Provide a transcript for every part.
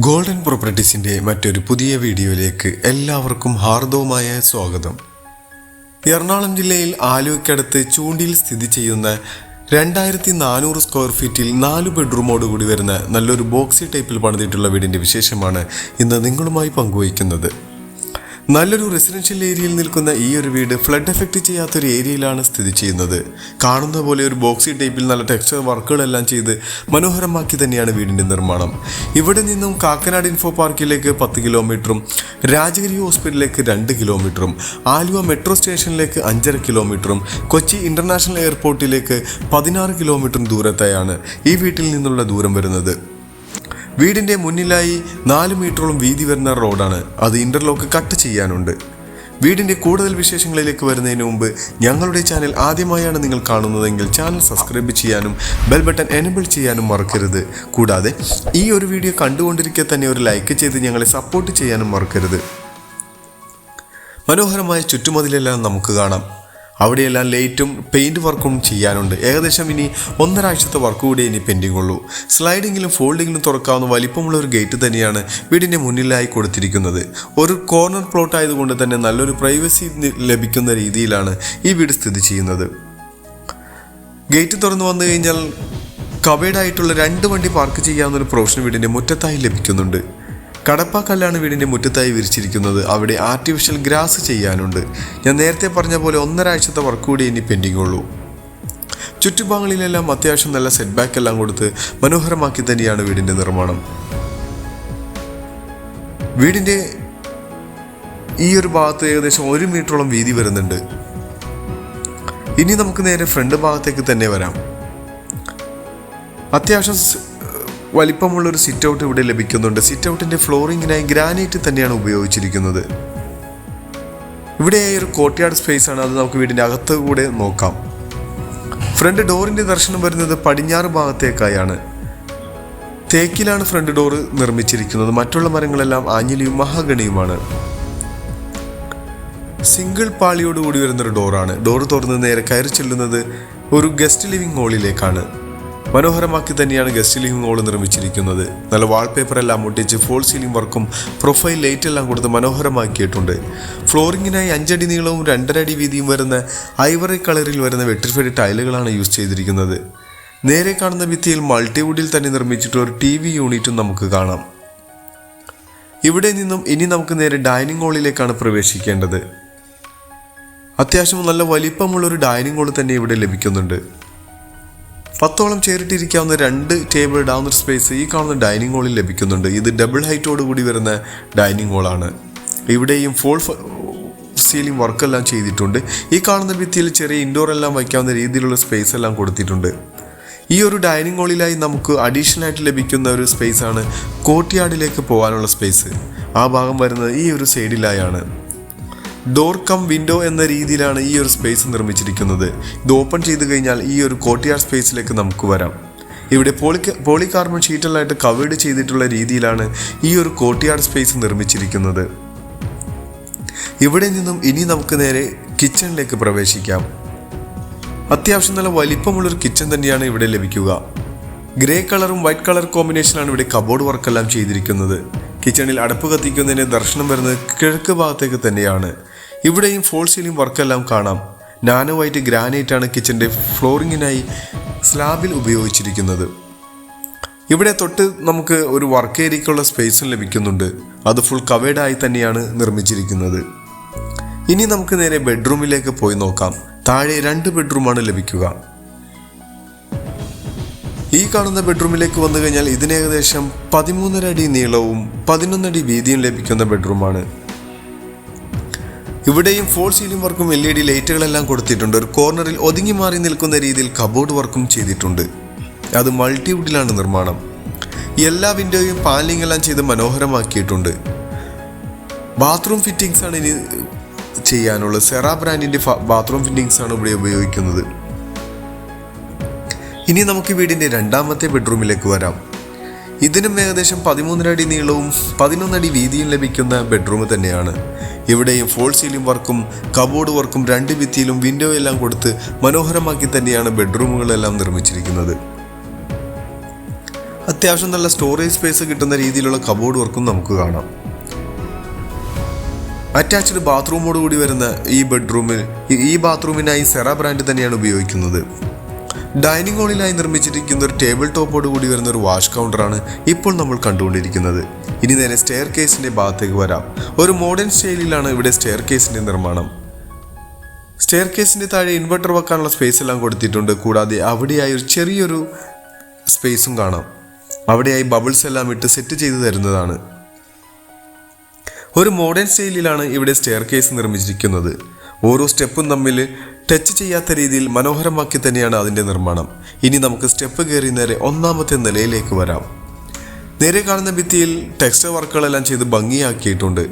Golden പ്രോപ്പർട്ടീസിൻ്റെ മറ്റൊരു പുതിയ വീഡിയോയിലേക്ക് എല്ലാവർക്കും ഹാർദവമായ സ്വാഗതം. എറണാകുളം ജില്ലയിൽ ആലുവയ്ക്കടുത്ത് ചൂണ്ടിയിൽ സ്ഥിതി ചെയ്യുന്ന 2400 സ്ക്വയർ ഫീറ്റിൽ 4 ബെഡ്റൂമോടുകൂടി വരുന്ന നല്ലൊരു ബോക്സി ടൈപ്പിൽ പണിതിട്ടുള്ള വീടിൻ്റെ വിശേഷമാണ് ഇന്ന് നിങ്ങളുമായി പങ്കുവയ്ക്കുന്നത്. നല്ലൊരു റെസിഡൻഷ്യൽ ഏരിയയിൽ നിൽക്കുന്ന ഈ ഒരു വീട് ഫ്ലഡ് എഫക്റ്റ് ചെയ്യാത്തൊരു ഏരിയയിലാണ് സ്ഥിതി ചെയ്യുന്നത്. കാണുന്ന പോലെ ഒരു ബോക്സി ടൈപ്പിൽ നല്ല ടെക്സ്ചർ വർക്കുകളെല്ലാം ചെയ്ത് മനോഹരമാക്കി തന്നെയാണ് വീടിൻ്റെ നിർമ്മാണം. ഇവിടെ നിന്നും കാക്കനാട് ഇൻഫോ പാർക്കിലേക്ക് 10 കിലോമീറ്ററും രാജഗിരി ഹോസ്പിറ്റലിലേക്ക് 2 കിലോമീറ്ററും ആലുവ മെട്രോ സ്റ്റേഷനിലേക്ക് 5.5 കിലോമീറ്ററും കൊച്ചി ഇൻ്റർനാഷണൽ എയർപോർട്ടിലേക്ക് 16 കിലോമീറ്ററും ദൂരത്തായാണ് ഈ വീട്ടിൽ നിന്നുള്ള ദൂരം വരുന്നത്. വീടിൻ്റെ മുന്നിലായി 4 മീറ്ററോളം വീതി വരുന്ന റോഡാണ്. അത് ഇൻ്റർലോക്ക് കട്ട് ചെയ്യാനുണ്ട്. വീടിൻ്റെ കൂടുതൽ വിശേഷങ്ങളിലേക്ക് വരുന്നതിന് മുമ്പ് ഞങ്ങളുടെ ചാനൽ ആദ്യമായാണ് നിങ്ങൾ കാണുന്നതെങ്കിൽ ചാനൽ സബ്സ്ക്രൈബ് ചെയ്യാനും ബെൽ ബട്ടൺ എനേബിൾ ചെയ്യാനും മറക്കരുത്. കൂടാതെ ഈ ഒരു വീഡിയോ കണ്ടുകൊണ്ടിരിക്കെ തന്നെ ഒരു ലൈക്ക് ചെയ്ത് ഞങ്ങളെ സപ്പോർട്ട് ചെയ്യാനും മറക്കരുത്. മനോഹരമായ ചുറ്റുമതിലെല്ലാം നമുക്ക് കാണാം. അവിടെയെല്ലാം ലൈറ്റും പെയിൻറ് വർക്കും ചെയ്യാനുണ്ട്. ഏകദേശം ഇനി 1.5 ആഴ്ചത്തെ വർക്ക് കൂടെ ഇനി പെൻഡിങ് ഉള്ളൂ. സ്ലൈഡിങ്ങിലും ഫോൾഡിങ്ങിലും തുറക്കാവുന്ന വലിപ്പമുള്ള ഒരു ഗേറ്റ് തന്നെയാണ് വീടിൻ്റെ മുന്നിലായി കൊടുത്തിരിക്കുന്നത്. ഒരു കോർണർ പ്ലോട്ട് ആയതുകൊണ്ട് തന്നെ നല്ലൊരു പ്രൈവസി ലഭിക്കുന്ന രീതിയിലാണ് ഈ വീട് സ്ഥിതി ചെയ്യുന്നത്. ഗേറ്റ് തുറന്നു വന്നു കഴിഞ്ഞാൽ കവേഡായിട്ടുള്ള 2 വണ്ടി പാർക്ക് ചെയ്യാവുന്ന ഒരു പ്രൊവിഷൻ വീടിൻ്റെ മുറ്റത്തായി ലഭിക്കുന്നുണ്ട്. കടപ്പാക്കല്ലാണ് വീടിൻ്റെ മുറ്റത്തായി വിരിച്ചിരിക്കുന്നത്. അവിടെ ആർട്ടിഫിഷ്യൽ ഗ്രാസ് ചെയ്യാനുണ്ട്. ഞാൻ നേരത്തെ പറഞ്ഞ പോലെ 1.5 ആഴ്ചത്തെ വർക്ക് കൂടി ഇനി പെൻഡിങ് ഉള്ളൂ. ചുറ്റുഭാഗങ്ങളിലെല്ലാം അത്യാവശ്യം നല്ല സെറ്റ് ബാക്ക് എല്ലാം കൊടുത്ത് മനോഹരമാക്കി തന്നെയാണ് വീടിൻ്റെ നിർമ്മാണം. വീടിൻ്റെ ഈ ഒരു ഭാഗത്ത് ഏകദേശം 1 മീറ്ററോളം വീതി വരുന്നുണ്ട്. ഇനി നമുക്ക് നേരെ ഫ്രണ്ട് ഭാഗത്തേക്ക് തന്നെ വരാം. അത്യാവശ്യം വലിപ്പമുള്ളൊരു സിറ്റ് ഔട്ട് ഇവിടെ ലഭിക്കുന്നുണ്ട്. സിറ്റ് ഔട്ടിൻ്റെ ഫ്ലോറിങ്ങിനായി ഗ്രാനൈറ്റ് തന്നെയാണ് ഉപയോഗിച്ചിരിക്കുന്നത്. ഇവിടെ ഒരു കോർട്ട്യാർഡ് സ്പേസ് ആണ്. അത് നമുക്ക് വീടിൻ്റെ അകത്ത് കൂടെ നോക്കാം. ഫ്രണ്ട് ഡോറിൻ്റെ ദർശനം വരുന്നത് പടിഞ്ഞാറ് ഭാഗത്തേക്കായാണ്. തേക്കിലാണ് ഫ്രണ്ട് ഡോറ് നിർമ്മിച്ചിരിക്കുന്നത്. മറ്റുള്ള മരങ്ങളെല്ലാം ആഞ്ഞിലിയും മഹാഗണിയുമാണ്. സിംഗിൾ പാളിയോടുകൂടി വരുന്നൊരു ഡോറാണ്. ഡോറ് തുറന്ന് നേരെ കയറി ചെല്ലുന്നത് ഒരു ഗസ്റ്റ് ലിവിംഗ് ഹാളിലേക്കാണ്. മനോഹരമാക്കി തന്നെയാണ് ഗസ്റ്റ് ലിവിംഗ് ഹാൾ നിർമ്മിച്ചിരിക്കുന്നത്. നല്ല വാൾപേപ്പർ എല്ലാം ഒട്ടിച്ച് ഫോൾ സീലിംഗ് വർക്കും പ്രൊഫൈൽ ലൈറ്റ് എല്ലാം കൊടുത്ത് മനോഹരമാക്കിയിട്ടുണ്ട്. ഫ്ലോറിങ്ങിനായി 5 അടി നീളവും 2.5 അടി വീതിയും വരുന്ന ഐവറി കളറിൽ വരുന്ന വെട്രിഫൈഡ് ടൈലുകളാണ് യൂസ് ചെയ്തിരിക്കുന്നത്. നേരെ കാണുന്ന ഭിത്തിയിൽ മൾട്ടിവുഡിൽ തന്നെ നിർമ്മിച്ചിട്ട് ഒരു TV യൂണിറ്റും നമുക്ക് കാണാം. ഇവിടെ നിന്നും ഇനി നമുക്ക് നേരെ ഡൈനിങ് ഹാളിലേക്കാണ് പ്രവേശിക്കേണ്ടത്. അത്യാവശ്യം നല്ല വലിപ്പമുള്ളൊരു ഡൈനിങ് ഹാൾ തന്നെ ഇവിടെ ലഭിക്കുന്നുണ്ട്. 10ഓളം ചേരിട്ടിരിക്കാവുന്ന 2 ടേബിൾ ഇടാവുന്ന സ്പേസ് ഈ കാണുന്ന ഡൈനിങ് ഹാളിൽ ലഭിക്കുന്നുണ്ട്. ഇത് ഡബിൾ ഹൈറ്റോട് കൂടി വരുന്ന ഡൈനിങ് ഹാളാണ്. ഇവിടെയും ഫോൾ സീലിംഗ് വർക്കെല്ലാം ചെയ്തിട്ടുണ്ട്. ഈ കാണുന്ന ഭിത്തിയിൽ ചെറിയ ഇൻഡോർ എല്ലാം വയ്ക്കാവുന്ന രീതിയിലുള്ള സ്പേസ് എല്ലാം കൊടുത്തിട്ടുണ്ട്. ഈ ഒരു ഡൈനിങ് ഹാളിലായി നമുക്ക് അഡീഷണൽ ആയിട്ട് ലഭിക്കുന്ന ഒരു സ്പേസാണ് കോർട്ട്യാർഡിലേക്ക് പോകാനുള്ള സ്പേസ്. ആ ഭാഗം വരുന്നത് ഈ ഒരു സൈഡിലായാണ്. ഡോർ കം വിൻഡോ എന്ന രീതിയിലാണ് ഈ ഒരു സ്പേസ് നിർമ്മിച്ചിരിക്കുന്നത്. ഇത് ഓപ്പൺ ചെയ്ത് കഴിഞ്ഞാൽ ഈ ഒരു കോർട്ട്യാർഡ് സ്പേസിലേക്ക് നമുക്ക് വരാം. ഇവിടെ പോളികാർബൺ ഷീറ്റെല്ലായിട്ട് കവേർഡ് ചെയ്തിട്ടുള്ള രീതിയിലാണ് ഈ ഒരു കോർട്ട്യാർഡ് സ്പേസ് നിർമ്മിച്ചിരിക്കുന്നത്. ഇവിടെ നിന്നും ഇനി നമുക്ക് നേരെ കിച്ചണിലേക്ക് പ്രവേശിക്കാം. അത്യാവശ്യം നല്ല വലിപ്പമുള്ളൊരു കിച്ചൺ തന്നെയാണ് ഇവിടെ ലഭിക്കുക. ഗ്രേ കളറും വൈറ്റ് കളർ കോമ്പിനേഷനാണ് ഇവിടെ കബോർഡ് വർക്കെല്ലാം ചെയ്തിരിക്കുന്നത്. കിച്ചണിൽ അടുപ്പ് കത്തിക്കുന്നതിന് ദർശനം വരുന്നത് കിഴക്ക് ഭാഗത്തേക്ക് തന്നെയാണ്. ഇവിടെയും ഫോൾ സീലിംഗ് വർക്കെല്ലാം കാണാം. നാനോ വൈറ്റ് ഗ്രാനൈറ്റ് ആണ് കിച്ചൻ്റെ ഫ്ലോറിങ്ങിനായി സ്ലാബിൽ ഉപയോഗിച്ചിരിക്കുന്നത്. ഇവിടെ തൊട്ട് നമുക്ക് ഒരു വർക്ക് ഏരിയയ്ക്കുള്ള സ്പേസും ലഭിക്കുന്നുണ്ട്. അത് ഫുൾ കവേർഡായി തന്നെയാണ് നിർമ്മിച്ചിരിക്കുന്നത്. ഇനി നമുക്ക് നേരെ ബെഡ്റൂമിലേക്ക് പോയി നോക്കാം. താഴെ 2 ബെഡ്റൂമാണ് ലഭിക്കുക. ഈ കാണുന്ന ബെഡ്റൂമിലേക്ക് വന്നു കഴിഞ്ഞാൽ ഇതിന് ഏകദേശം 13.5 അടി നീളവും 11 അടി വീതിയും ലഭിക്കുന്ന ബെഡ്റൂമാണ്. ഇവിടെയും ഫോൾ സീലിംഗ് വർക്കും LED ലൈറ്റുകളെല്ലാം കൊടുത്തിട്ടുണ്ട്. ഒരു കോർണറിൽ ഒതുങ്ങി മാറി നിൽക്കുന്ന രീതിയിൽ കബോർഡ് വർക്കും ചെയ്തിട്ടുണ്ട്. അത് മൾട്ടിവുഡിലാണ് നിർമ്മാണം. എല്ലാ വിൻഡോയും പാനലിംഗ് എല്ലാം ചെയ്ത് മനോഹരമാക്കിയിട്ടുണ്ട്. ബാത്റൂം ഫിറ്റിംഗ്സ് ആണ് ഇനി ചെയ്യാനുള്ളത്. സെറ ബ്രാൻഡിൻ്റെ ബാത്റൂം ഫിറ്റിംഗ്സ് ആണ് ഇവിടെ ഉപയോഗിക്കുന്നത്. ഇനി നമുക്ക് വീടിൻ്റെ 2ാമത്തെ ബെഡ്റൂമിലേക്ക് വരാം. ഇതിനും ഏകദേശം 13 അടി നീളവും 11 അടി വീതിയും ലഭിക്കുന്ന ബെഡ്റൂം തന്നെയാണ്. ഇവിടെയും ഫോൾ സീലിംഗ് വർക്കും കബോർഡ് വർക്കും 2 ഭിത്തിയിലും വിൻഡോ എല്ലാം കൊടുത്ത് മനോഹരമാക്കി തന്നെയാണ് ബെഡ്റൂമുകളെല്ലാം നിർമ്മിച്ചിരിക്കുന്നത്. അത്യാവശ്യം നല്ല സ്റ്റോറേജ് സ്പേസ് കിട്ടുന്ന രീതിയിലുള്ള കബോർഡ് വർക്കും നമുക്ക് കാണാം. അറ്റാച്ച്ഡ് ബാത്റൂമോട് കൂടി വരുന്ന ഈ ബാത്റൂമിനായി സെറ ബ്രാൻഡ് തന്നെയാണ് ഉപയോഗിക്കുന്നത്. ഡൈനിങ് ഹാളിലായി നിർമ്മിച്ചിരിക്കുന്ന ഒരു ടേബിൾ ടോപ്പോട് കൂടി വരുന്ന ഒരു വാഷ് കൗണ്ടറാണ് ഇപ്പോൾ നമ്മൾ കണ്ടുകൊണ്ടിരിക്കുന്നത്. ഇനി നേരെ സ്റ്റെയർ കേസിന്റെ ഭാഗത്തേക്ക് വരാം. ഒരു മോഡേൺ സ്റ്റൈലിലാണ് ഇവിടെ സ്റ്റെയർ കേസിന്റെ നിർമ്മാണം. സ്റ്റെയർ കേസിന്റെ താഴെ ഇൻവെർട്ടർ വെക്കാനുള്ള സ്പേസ് എല്ലാം കൊടുത്തിട്ടുണ്ട്. കൂടാതെ അവിടെയായി ഒരു ചെറിയൊരു സ്പേസും കാണാം. അവിടെയായി ബബിൾസ് എല്ലാം ഇട്ട് സെറ്റ് ചെയ്ത് തരുന്നതാണ്. ഒരു മോഡേൺ സ്റ്റൈലിലാണ് ഇവിടെ സ്റ്റെയർ കേസ് നിർമ്മിച്ചിരിക്കുന്നത്. ഓരോ സ്റ്റെപ്പും തമ്മിൽ ടച്ച് ചെയ്യാത്ത രീതിയിൽ മനോഹരമാക്കി തന്നെയാണ് അതിൻ്റെ നിർമ്മാണം. ഇനി നമുക്ക് സ്റ്റെപ്പ് കയറി നേരെ ഒന്നാമത്തെ നിലയിലേക്ക് വരാം. നേരെ കാണുന്ന ഭിത്തിയിൽ ടെക്സ്റ്റർ വർക്കുകളെല്ലാം ചെയ്ത് ഭംഗിയാക്കിയിട്ടുണ്ട്.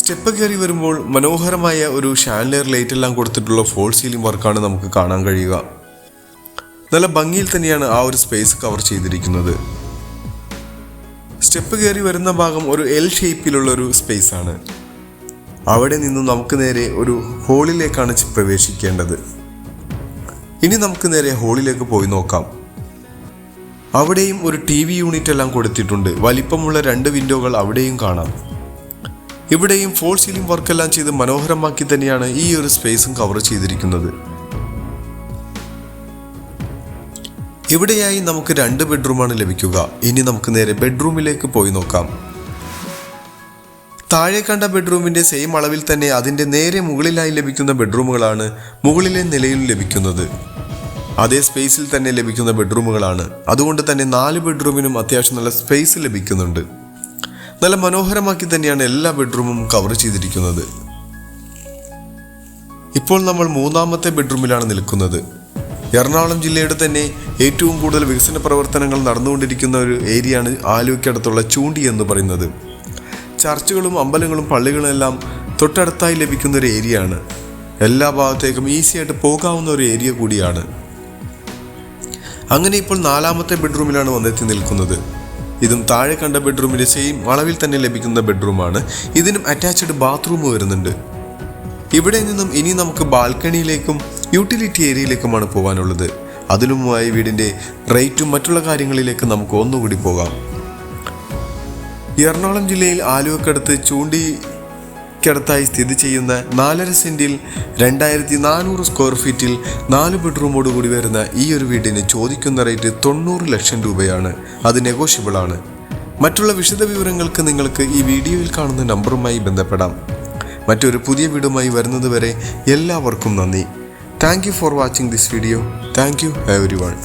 സ്റ്റെപ്പ് കയറി വരുമ്പോൾ മനോഹരമായ ഒരു ഷാൻഡലിയർ ലൈറ്റ് എല്ലാം കൊടുത്തിട്ടുള്ള ഫോൾ സീലിംഗ് വർക്കാണ് നമുക്ക് കാണാൻ കഴിയുക. നല്ല ഭംഗിയിൽ തന്നെയാണ് ആ ഒരു സ്പേസ് കവർ ചെയ്തിരിക്കുന്നത്. സ്റ്റെപ്പ് കയറി വരുന്ന ഭാഗം ഒരു എൽ ഷേപ്പിലുള്ള ഒരു സ്പേസ് ആണ്. അവിടെ നിന്നും നമുക്ക് നേരെ ഒരു ഹോളിലേക്കാണ് പ്രവേശിക്കേണ്ടത്. ഇനി നമുക്ക് നേരെ ഹോളിലേക്ക് പോയി നോക്കാം. അവിടെയും ഒരു TV യൂണിറ്റ് എല്ലാം കൊടുത്തിട്ടുണ്ട്. വലിപ്പമുള്ള 2 വിൻഡോകൾ അവിടെയും കാണാം. ഇവിടെയും ഫോൾ സീലിംഗ് വർക്കെല്ലാം ചെയ്ത് മനോഹരമാക്കി തന്നെയാണ് ഈ ഒരു സ്പേസും കവർ ചെയ്തിരിക്കുന്നത്. ഇവിടെയായി നമുക്ക് 2 ബെഡ്റൂമാണ് ലഭിക്കുക. ഇനി നമുക്ക് നേരെ ബെഡ്റൂമിലേക്ക് പോയി നോക്കാം. താഴെ കണ്ട ബെഡ്റൂമിന്റെ സെയിം അളവിൽ തന്നെ അതിന്റെ നേരെ മുകളിലായി ലഭിക്കുന്ന ബെഡ്റൂമുകളാണ് മുകളിലെ നിലയിൽ ലഭിക്കുന്നത്. അതേ സ്പേസിൽ തന്നെ ലഭിക്കുന്ന ബെഡ്റൂമുകളാണ്. അതുകൊണ്ട് തന്നെ 4 ബെഡ്റൂമിനും അത്യാവശ്യം നല്ല സ്പേസ് ലഭിക്കുന്നുണ്ട്. നല്ല മനോഹരമാക്കി തന്നെയാണ് എല്ലാ ബെഡ്റൂമും കവർ ചെയ്തിരിക്കുന്നത്. ഇപ്പോൾ നമ്മൾ 3ാമത്തെ ബെഡ്റൂമിലാണ് നിൽക്കുന്നത്. എറണാകുളം ജില്ലയുടെ തന്നെ ഏറ്റവും കൂടുതൽ വികസന പ്രവർത്തനങ്ങൾ നടന്നുകൊണ്ടിരിക്കുന്ന ഒരു ഏരിയയാണ് ആലുവയ്ക്കടുത്തുള്ള ചൂണ്ടി എന്ന് പറയുന്നത്. ചർച്ചുകളും അമ്പലങ്ങളും പള്ളികളും എല്ലാം തൊട്ടടുത്തായി ലഭിക്കുന്ന ഒരു ഏരിയയാണ്. എല്ലാ ഭാഗത്തേക്കും ഈസി ആയിട്ട് പോകാവുന്ന ഒരു ഏരിയ കൂടിയാണ്. അങ്ങനെ ഇപ്പോൾ 4ാമത്തെ ബെഡ്റൂമിലാണ് വന്നെത്തി നിൽക്കുന്നത്. ഇതും താഴെ കണ്ട ബെഡ്റൂമിന്റെ സെയിം അളവിൽ തന്നെ ലഭിക്കുന്ന ബെഡ്റൂമാണ്. ഇതിനും അറ്റാച്ച്ഡ് ബാത്റൂം വരുന്നുണ്ട്. ഇവിടെ നിന്നും ഇനി നമുക്ക് ബാൽക്കണിയിലേക്കും യൂട്ടിലിറ്റി ഏരിയയിലേക്കുമാണ് പോകാനുള്ളത്. അതിനുമായി വീടിന്റെ റേറ്റും മറ്റുള്ള കാര്യങ്ങളിലേക്ക് നമുക്ക് ഒന്നുകൂടി പോകാം. എറണാകുളം ജില്ലയിൽ ആലുവക്കടുത്ത് ചൂണ്ടിക്കടുത്തായി സ്ഥിതി ചെയ്യുന്ന 4.5 സെന്റിൽ 2400 സ്ക്വയർ ഫീറ്റിൽ 4 ബെഡ്റൂമോട് കൂടി വരുന്ന ഈ ഒരു വീടിന് ചോദിക്കുന്ന റേറ്റ് 90 ലക്ഷം രൂപയാണ്. അത് നെഗോഷ്യബിൾ ആണ്. മറ്റുള്ള വിശദ വിവരങ്ങൾക്ക് നിങ്ങൾക്ക് ഈ വീഡിയോയിൽ കാണുന്ന നമ്പറുമായി ബന്ധപ്പെടാം. മറ്റൊരു പുതിയ വീഡിയോയുമായി വരുന്നത് വരെ എല്ലാവർക്കും നന്ദി. Thank you for watching this video. Thank you everyone.